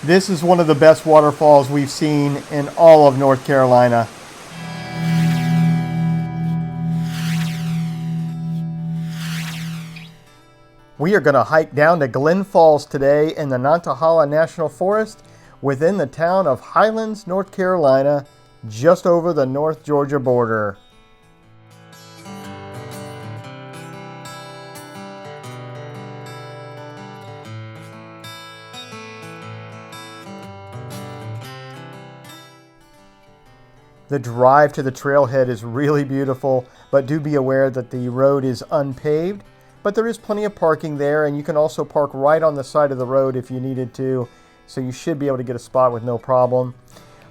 This is one of the best waterfalls we've seen in all of North Carolina. We are going to hike down to Glen Falls today in the Nantahala National Forest within the town of Highlands, North Carolina, just over the North Georgia border. The drive to the trailhead is really beautiful, but do be aware that the road is unpaved, but there is plenty of parking there, and you can also park right on the side of the road if you needed to, so you should be able to get a spot with no problem.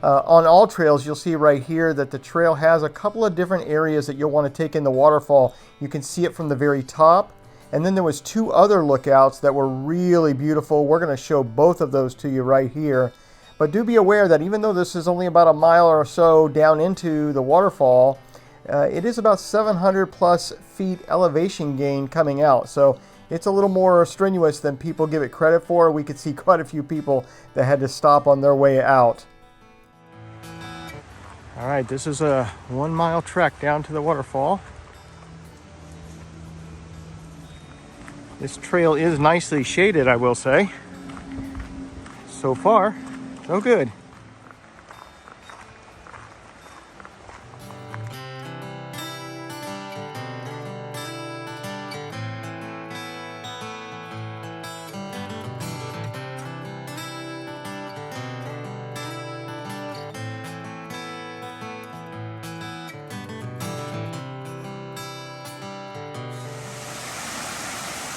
On all trails, you'll see right here that the trail has a couple of different areas that you'll want to take in the waterfall. You can see it from the very top, and then there was two other lookouts that were really beautiful. We're going to show both of those to you right here. But do be aware that even though this is only about a mile or so down into the waterfall, it is about 700 plus feet elevation gain coming out. So it's a little more strenuous than people give it credit for. We could see quite a few people that had to stop on their way out. All right, this is a 1 mile trek down to the waterfall. This trail is nicely shaded, I will say. So far, so good.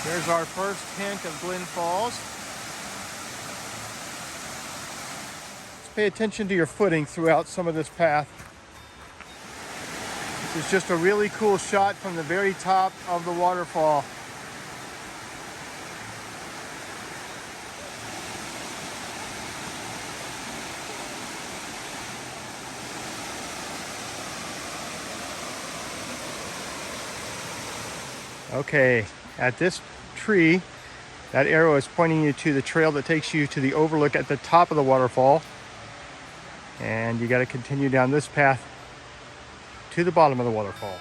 There's our first hint of Glen Falls. Pay attention to your footing throughout some of this path. This is just a really cool shot from the very top of the waterfall. Okay, at this tree, that arrow is pointing you to the trail that takes you to the overlook at the top of the waterfall. And you got to continue down this path to the bottom of the waterfall.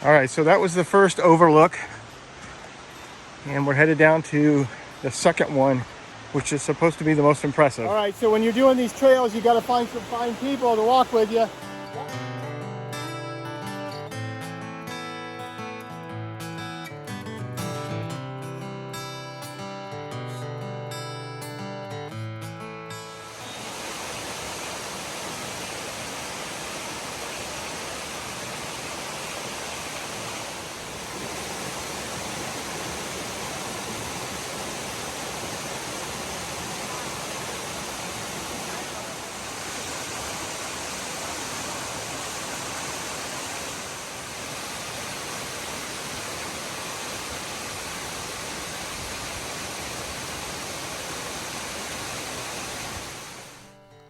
All right, so that was the first overlook, and we're headed down to the second one, which is supposed to be the most impressive. All right, so when you're doing these trails, you got to find some fine people to walk with you.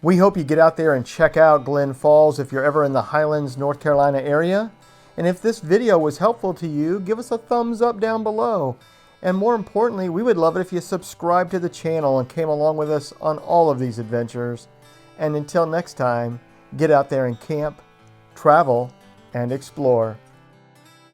We hope you get out there and check out Glen Falls if you're ever in the Highlands, North Carolina area. And if this video was helpful to you, give us a thumbs up down below. And more importantly, we would love it if you subscribed to the channel and came along with us on all of these adventures. And until next time, get out there and camp, travel, and explore.